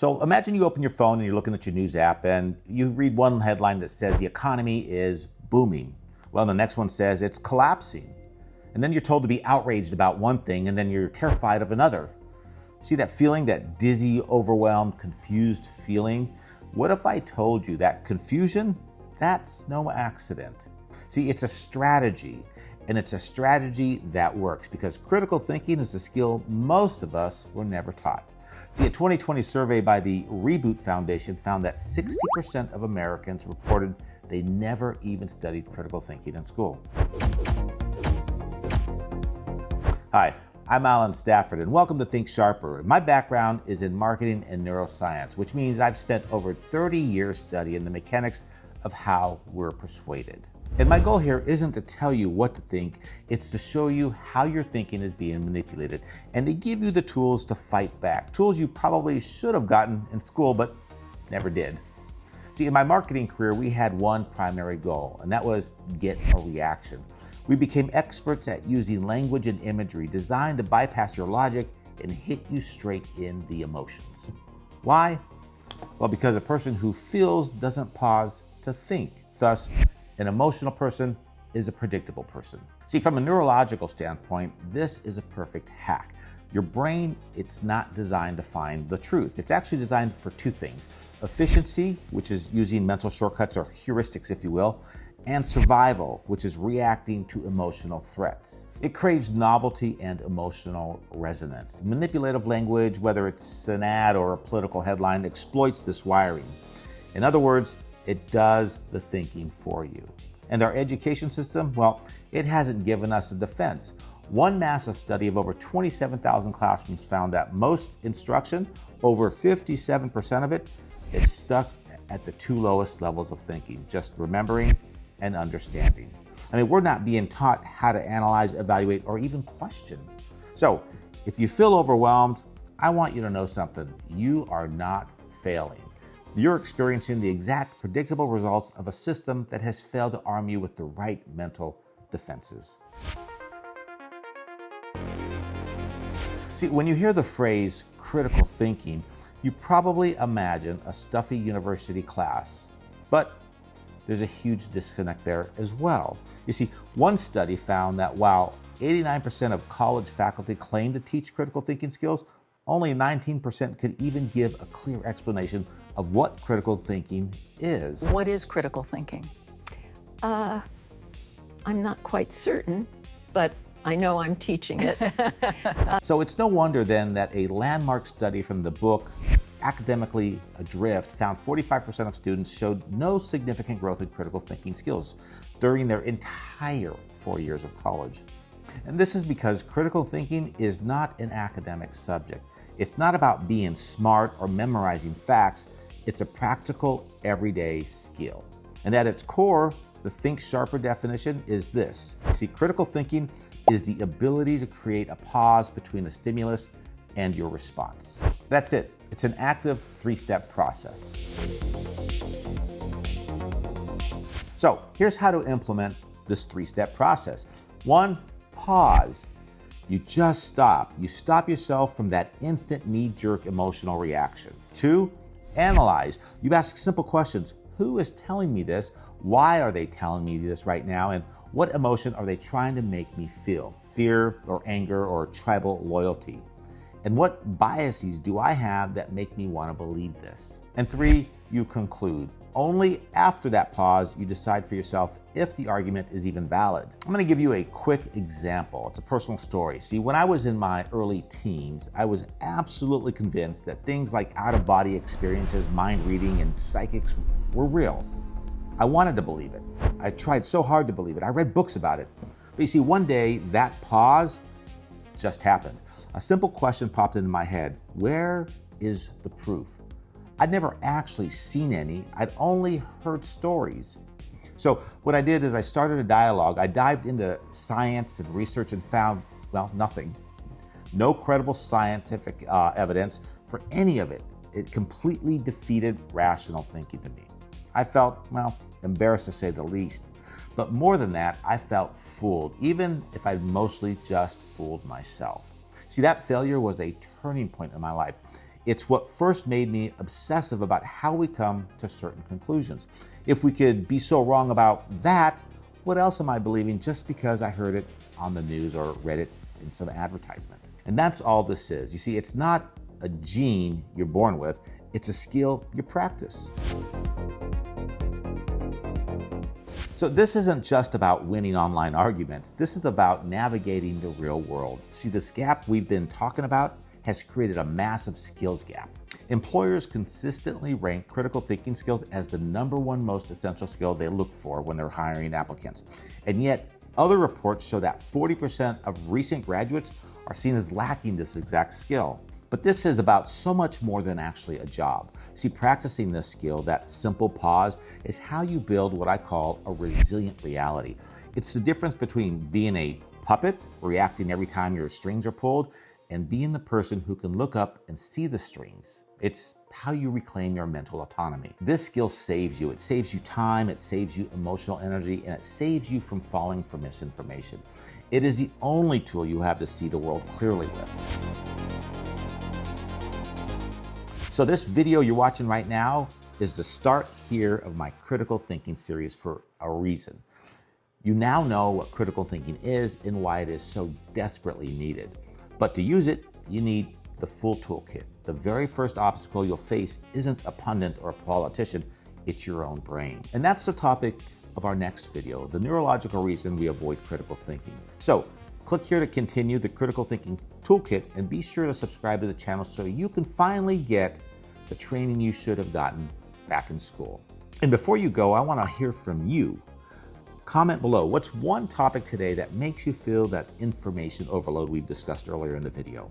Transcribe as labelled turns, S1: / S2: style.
S1: So imagine you open your phone and you're looking at your news app and you read one headline that says the economy is booming. Well, the next one says it's collapsing. And then you're told to be outraged about one thing and then you're terrified of another. See that feeling, that dizzy, overwhelmed, confused feeling? What if I told you that confusion, that's no accident? See, it's a strategy, and it's a strategy that works because critical thinking is a skill most of us were never taught. See, a 2020 survey by the Reboot Foundation found that 60% of Americans reported they never even studied critical thinking in school. Hi, I'm Alan Stafford, and welcome to Think Sharper. My background is in marketing and neuroscience, which means I've spent over 30 years studying the mechanics of how we're persuaded. And my goal here isn't to tell you what to think, it's to show you how your thinking is being manipulated and to give you the tools to fight back. Tools you probably should have gotten in school, but never did. See, in my marketing career, we had one primary goal, and that was get a reaction. We became experts at using language and imagery designed to bypass your logic and hit you straight in the emotions. Why? Well, because a person who feels doesn't pause to think. Thus, an emotional person is a predictable person. See, from a neurological standpoint, this is a perfect hack. Your brain, it's not designed to find the truth. It's actually designed for two things: efficiency, which is using mental shortcuts or heuristics, if you will, and survival, which is reacting to emotional threats. It craves novelty and emotional resonance. Manipulative language, whether it's an ad or a political headline, exploits this wiring. In other words, it does the thinking for you. And our education system, well, it hasn't given us a defense. One massive study of over 27,000 classrooms found that most instruction, over 57% of it, is stuck at the two lowest levels of thinking, just remembering and understanding. I mean, we're not being taught how to analyze, evaluate, or even question. So if you feel overwhelmed, I want you to know something. You are not failing. You're experiencing the exact predictable results of a system that has failed to arm you with the right mental defenses. See, when you hear the phrase critical thinking, you probably imagine a stuffy university class, but there's a huge disconnect there as well. You see, one study found that while 89% of college faculty claim to teach critical thinking skills, only 19% could even give a clear explanation of what critical thinking is.
S2: What is critical thinking?
S3: I'm not quite certain, but I know I'm teaching it.
S1: So it's no wonder then that a landmark study from the book Academically Adrift found 45% of students showed no significant growth in critical thinking skills during their entire 4 years of college. And this is because critical thinking is not an academic subject. It's not about being smart or memorizing facts. It's a practical, everyday skill. And at its core, the Think Sharper definition is this. You see, critical thinking is the ability to create a pause between a stimulus and your response. That's it. It's an active three-step process. So here's how to implement this three-step process. 1, pause. You just stop. You stop yourself from that instant knee-jerk emotional reaction. 2, analyze. You ask simple questions. Who is telling me this? Why are they telling me this right now? And what emotion are they trying to make me feel? Fear or anger or tribal loyalty? And what biases do I have that make me want to believe this? And 3, you conclude. Only after that pause, you decide for yourself if the argument is even valid. I'm going to give you a quick example. It's a personal story. See, when I was in my early teens, I was absolutely convinced that things like out-of-body experiences, mind reading, and psychics were real. I wanted to believe it. I tried so hard to believe it. I read books about it. But you see, one day, that pause just happened. A simple question popped into my head. Where is the proof? I'd never actually seen any. I'd only heard stories. So what I did is I started a dialogue. I dived into science and research and found, well, nothing. No credible scientific evidence for any of it. It completely defeated rational thinking to me. I felt, well, embarrassed to say the least. But more than that, I felt fooled, even if I'd mostly just fooled myself. See, that failure was a turning point in my life. It's what first made me obsessive about how we come to certain conclusions. If we could be so wrong about that, what else am I believing just because I heard it on the news or read it in some advertisement? And that's all this is. You see, it's not a gene you're born with, it's a skill you practice. So this isn't just about winning online arguments. This is about navigating the real world. See, this gap we've been talking about has created a massive skills gap. Employers consistently rank critical thinking skills as the #1 most essential skill they look for when they're hiring applicants. And yet, other reports show that 40% of recent graduates are seen as lacking this exact skill. But this is about so much more than actually a job. See, practicing this skill, that simple pause, is how you build what I call a resilient reality. It's the difference between being a puppet, reacting every time your strings are pulled, and being the person who can look up and see the strings. It's how you reclaim your mental autonomy. This skill saves you. It saves you time, it saves you emotional energy, and it saves you from falling for misinformation. It is the only tool you have to see the world clearly with. So this video you're watching right now is the start here of my critical thinking series for a reason. You now know what critical thinking is and why it is so desperately needed. But to use it, you need the full toolkit. The very first obstacle you'll face isn't a pundit or a politician, it's your own brain. And that's the topic of our next video, the neurological reason we avoid critical thinking. So click here to continue the critical thinking toolkit, and be sure to subscribe to the channel so you can finally get the training you should have gotten back in school. And before you go, I want to hear from you. Comment below, what's one topic today that makes you feel that information overload we've discussed earlier in the video?